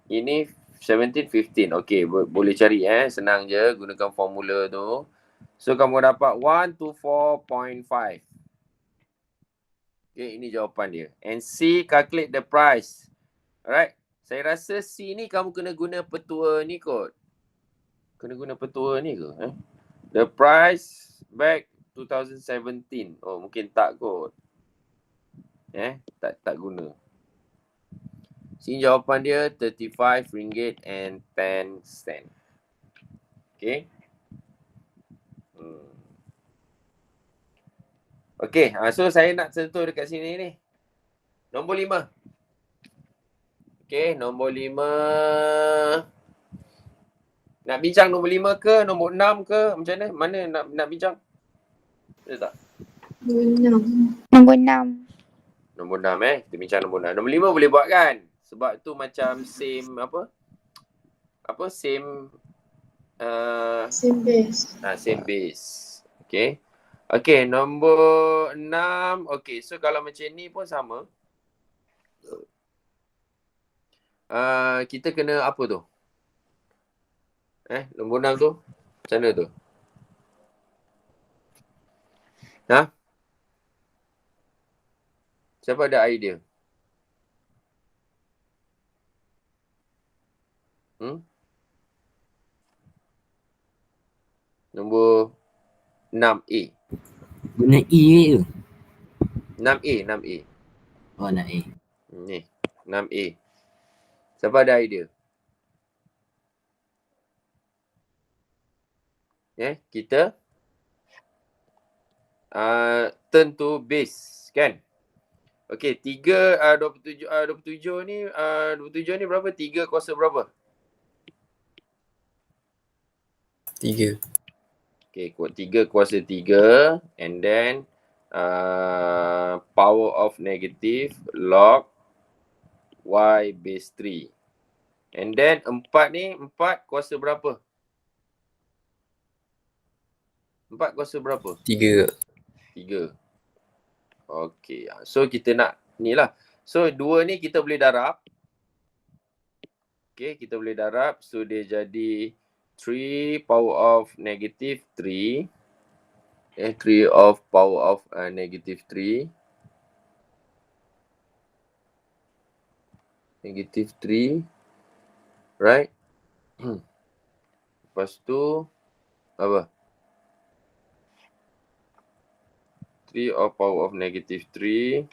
Ini 17, 15. Okay, boleh cari senang je gunakan formula tu. So kamu dapat 124.5. Okay, ini jawapan dia. And C, calculate the price. Alright. Saya rasa C ni kamu kena guna petua ni kot. Kena guna petua ni ke? The price back 2017. Oh, mungkin tak kot. Tak guna. Sini jawapan dia RM35.10. Okay. Okay, so saya nak sentuh dekat sini ni. Nombor 5. Okay, nombor 5. Nak bincang nombor 5 ke, nombor 6 ke? Macam mana? Mana nak bincang? Ada tak? Nombor 6. Nombor 6 kita bincang nombor 6. Nombor 5 boleh buat kan? Sebab tu macam same same base. Same base. Okay. Okay, nombor 6. Okay, so kalau macam ni pun sama. Kita kena apa tu? Nombor 6 tu? Macam mana tu? Siapa ada idea? Nombor 6A. Guna E tu. 6A. Oh, nak A. Ni, 6A. Siapa ada idea? Kita turn to base kan? Okay, 27 ni berapa? 3 kuasa berapa? 3. Okay, 3 kuasa 3 and then power of negative log y base 3. And then 4 ni, 4 kuasa berapa? 4 kuasa berapa? 3. 3. Okay, so kita nak ni lah. So 2 ni kita boleh darab. Okay, kita boleh darab. So dia jadi 3 power of negative 3. 3 of power of negative 3. Negative 3. Right? Lepas tu apa? 3 of power of negative 3.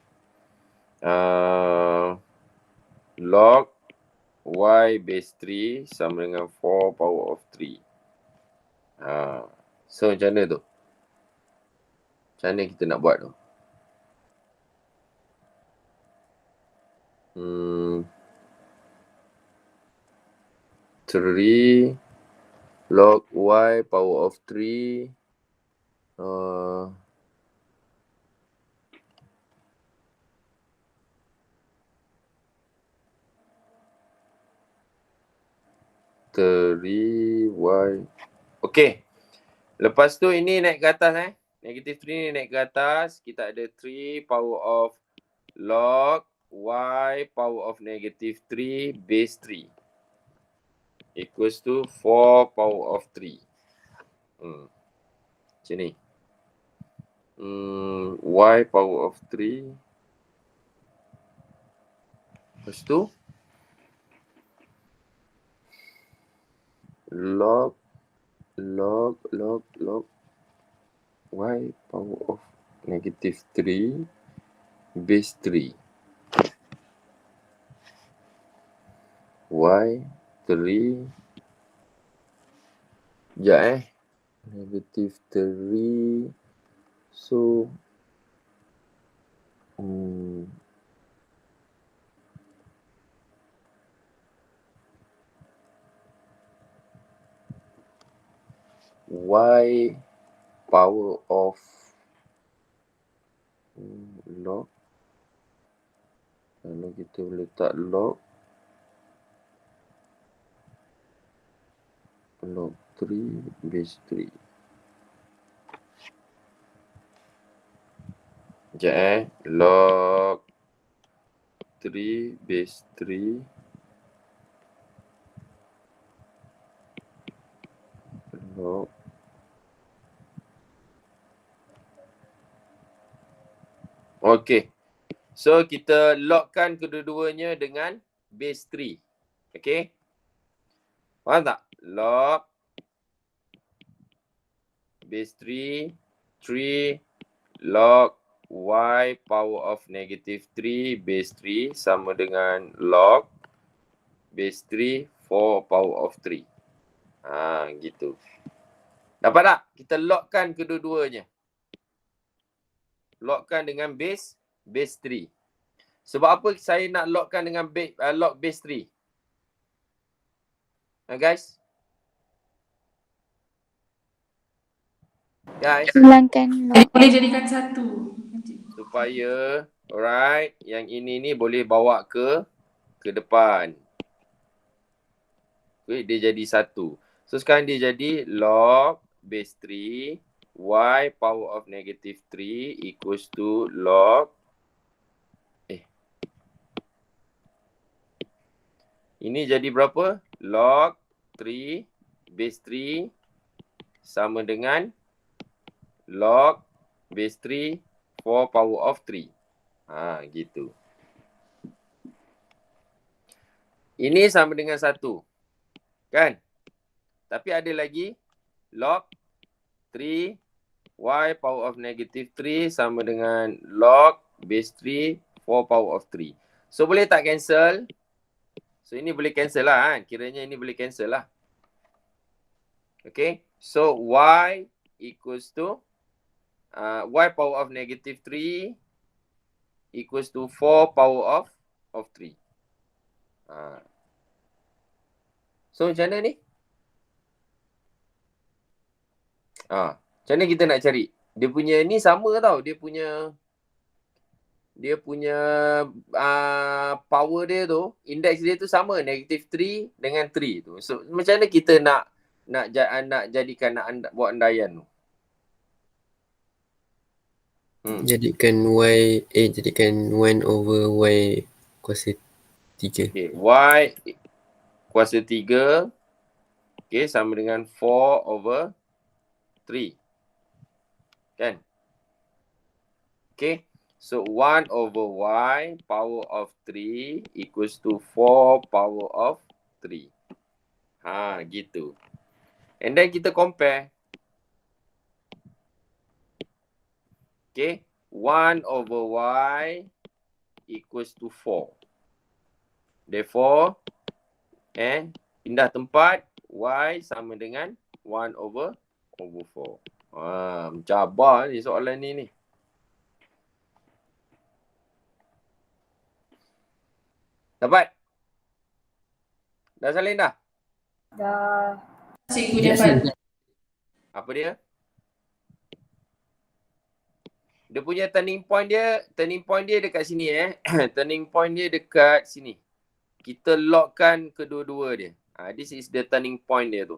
Log y base 3 sama dengan 4 power of 3. So macam mana tu? Macam mana kita nak buat tu? 3 log y power of 3 3y. Okay. Lepas tu ini naik ke atas Negative 3 ni naik ke atas. Kita ada 3 power of log y power of negative 3 base 3 equals to 4 power of 3. Macam ni. Y power of 3. Lepas tu log y power of negative 3 base 3 y 3 negative 3 so y power of log, kalau kita letak log 3 base 3. Sekejap log 3 base 3 log okey. So kita logkan kedua-duanya dengan base 3. Okey. Faham tak? Log base 3 log y power of negative 3 base 3 sama dengan log base 3 4 power of 3. Gitu. Dapat tak? Kita logkan kedua-duanya. Logkan dengan base 3. Sebab apa saya nak logkan dengan log base 3? Guys? Hilangkan log. Boleh jadikan satu. Supaya, alright, yang ini ni boleh bawa ke depan. Okay, dia jadi satu. So sekarang dia jadi log base 3 y power of negative 3 equals to log ini jadi berapa? Log 3 base 3 sama dengan log base 3 4 power of 3. Gitu. Ini sama dengan 1. Kan? Tapi ada lagi log 3 y power of negative 3 sama dengan log base 3 4 power of 3. So boleh tak cancel? So ini boleh cancel lah kan? Kiranya ini boleh cancel lah. Okay. So y equals to y power of negative 3 equals to 4 power of 3. So macam mana ni? Macam mana kita nak cari? Dia punya ni sama tau. Dia punya power dia tu, index dia tu sama, negative 3 dengan 3 tu. So macam mana kita nak jadikan, nak buat andaian tu? Jadikan jadikan 1 over Y kuasa 3. Okay, Y kuasa 3. Okay, sama dengan 4 over 3. Kan? Okay. So 1 over Y power of 3 equals to 4 power of 3. Gitu. And then kita compare. Okay. 1 over Y equals to 4. Therefore, pindah tempat, Y sama dengan 1 over 4. Mencabar ni soalan ni. Dapat? Dah salin dah? Dah. Cikgu dapat. Apa dia? Dia punya turning point dia dekat sini turning point dia dekat sini. Kita lockkan kedua-dua dia. This is the turning point dia tu.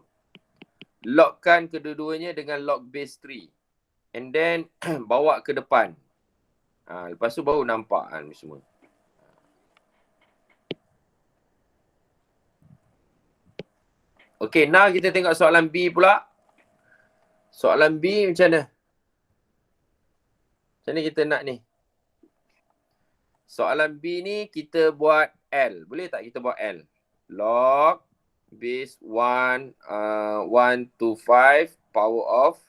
Lockkan kedua-duanya dengan lock base 3. And then bawa ke depan. Lepas tu baru nampak ni semua. Okay, now kita tengok soalan B pula. Soalan B macam mana? Macam mana kita nak ni? Soalan B ni kita buat L. Boleh tak kita buat L? Log base 1 to 5 power of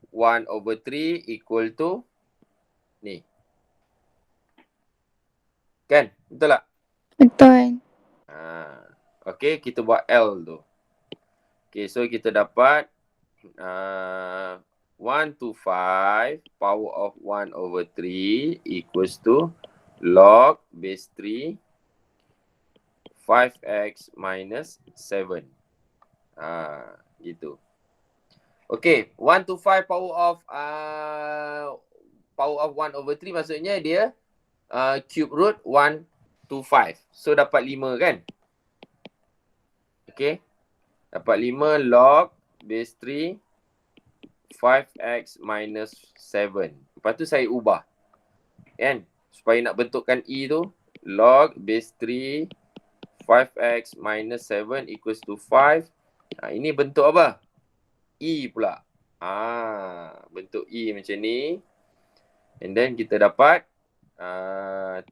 1 over 3 equal to ni. Kan? Betul tak? Betul. Okay, kita buat L tu. Okay, so kita dapat 1 to 5 power of 1 over 3 equals to log base 3 5x minus 7. Gitu. Okay, 1 to 5 power of 1 over 3 maksudnya dia cube root 1 to 5. So dapat 5 kan? Okay. Dapat 5 log base 3 5x minus 7. Lepas tu saya ubah. Kan? Supaya nak bentukkan E tu. Log base 3 5x minus 7 equals to 5. Ini bentuk apa? E pula. Bentuk E macam ni. And then kita dapat 3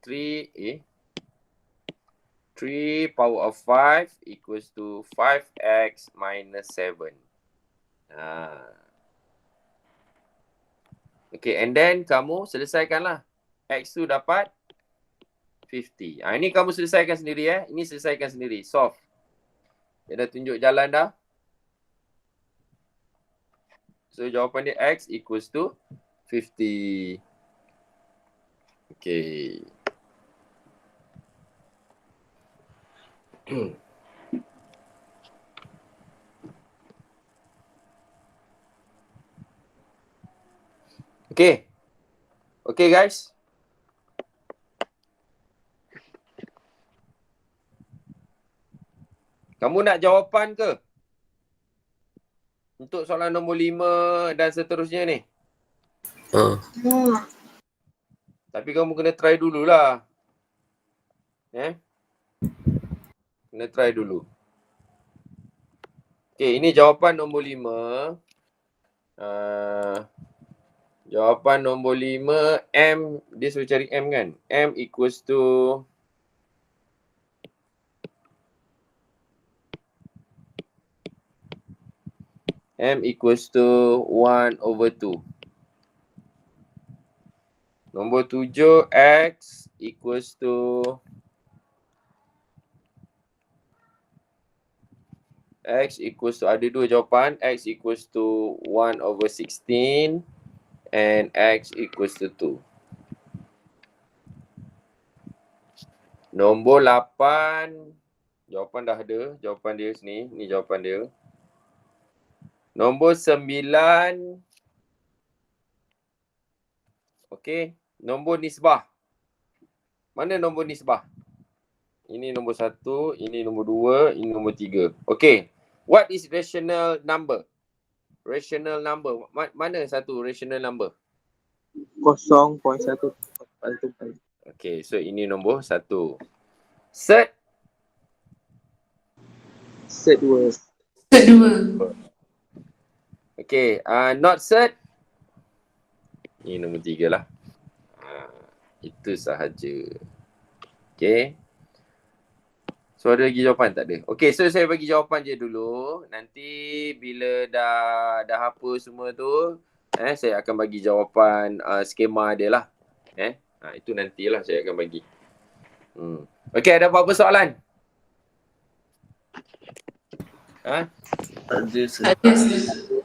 power of 5 equals to 5x minus 7. Okay, and then kamu selesaikanlah. X tu dapat 50. Ini kamu selesaikan sendiri Ini selesaikan sendiri. Solve. Dia dah tunjuk jalan dah. So jawapan dia X equals to 50. Okay. Okay. Okay guys. Kamu nak jawapan ke? Untuk soalan nombor 5 dan seterusnya ni. Tapi kamu kena try dululah. Kena try dulu. Okay, ini jawapan nombor 5. Jawapan nombor 5, M, dia suruh cari M kan? M equals to M equals to 1 over 2. Nombor 7, X equals to ada dua jawapan. X equals to 1 over 16 and X equals to 2. Nombor 8, jawapan dah ada. Jawapan dia sini. Ni jawapan dia. Nombor 9. Okey. Nombor nisbah. Mana nombor nisbah? Ini nombor 1, ini nombor 2, ini nombor 3. Okey. What is rational number? Rational number. Mana satu rational number? 0.144. Okay, so ini nombor 1. Cert. Cert 2. Cert 2. Okay, not cert. Ini nombor 3 lah. Itu sahaja. Okay. So ada lagi jawapan tak ada? Okay, so saya bagi jawapan je dulu. Nanti bila dah apa semua tu, saya akan bagi jawapan skema dia lah. Itu nantilah saya akan bagi. Okay, ada apa-apa soalan? Ada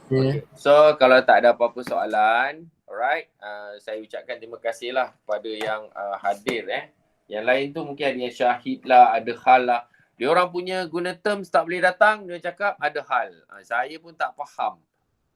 Okay. So kalau tak ada apa-apa soalan, alright, saya ucapkan terima kasih lah kepada yang hadir. Yang lain tu mungkin ada yang syahid lah, ada hal lah. Dia orang punya guna terms tak boleh datang, dia cakap ada hal. Saya pun tak faham.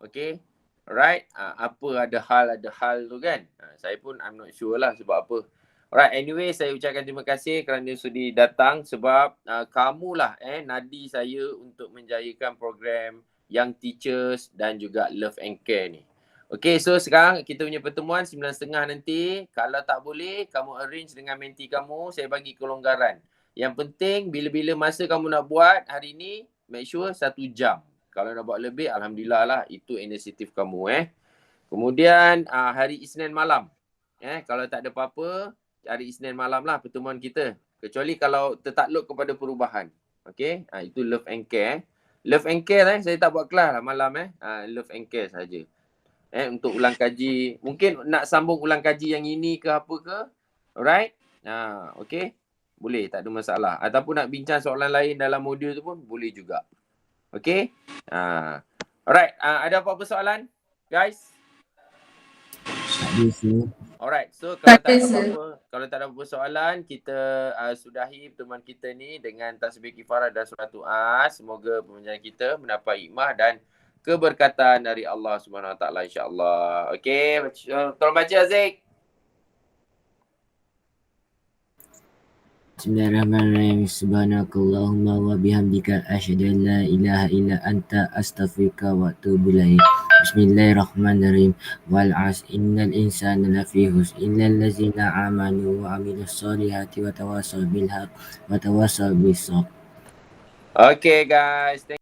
Okay, alright, apa ada hal tu kan. Saya pun I'm not sure lah sebab apa. Alright, anyway saya ucapkan terima kasih kerana sudi datang sebab kamulah nadi saya untuk menjayakan program Young Teachers dan juga Love and Care ni. Okay, so sekarang kita punya pertemuan 9.30 nanti. Kalau tak boleh, kamu arrange dengan menti kamu, saya bagi kelonggaran. Yang penting, bila-bila masa kamu nak buat hari ni, make sure 1 jam. Kalau nak buat lebih, Alhamdulillah lah. Itu inisiatif kamu. Kemudian, hari Isnin malam. Kalau tak ada apa-apa, hari Isnin malam lah pertemuan kita. Kecuali kalau tertakluk kepada perubahan. Okay, itu Love and Care. Love and Care saya tak buat kelas lah malam Love and Care saja. Untuk ulang kaji, mungkin nak sambung ulang kaji yang ini ke apa ke. Alright. Okay. Boleh, tak ada masalah. Ataupun nak bincang soalan lain dalam modul tu pun boleh juga. Okay. Alright. Ada apa-apa soalan? Guys? Alright. So kalau tak ada apa-apa soalan, kita sudahi pertemuan kita ni dengan tasbih kifarah dan surah Tu'ah. Semoga pembelajaran kita mendapat hikmah dan keberkatan dari Allah Subhanahu Wa Taala insya-Allah. Okey, tolong baca Aziz. Bismillahirrahmanirrahim. Subhanakallahumma wa bihamdika asyhadu an la ilaha illa anta astaghfiruka wa atubu ilaik. Bismillahirrahmanirrahim. Wal 'asr innal insana lafi khusr illal ladzina amanu wa 'amilus solihati wa tawassaw bil haqq wa tawassaw bis sabr. Okay guys.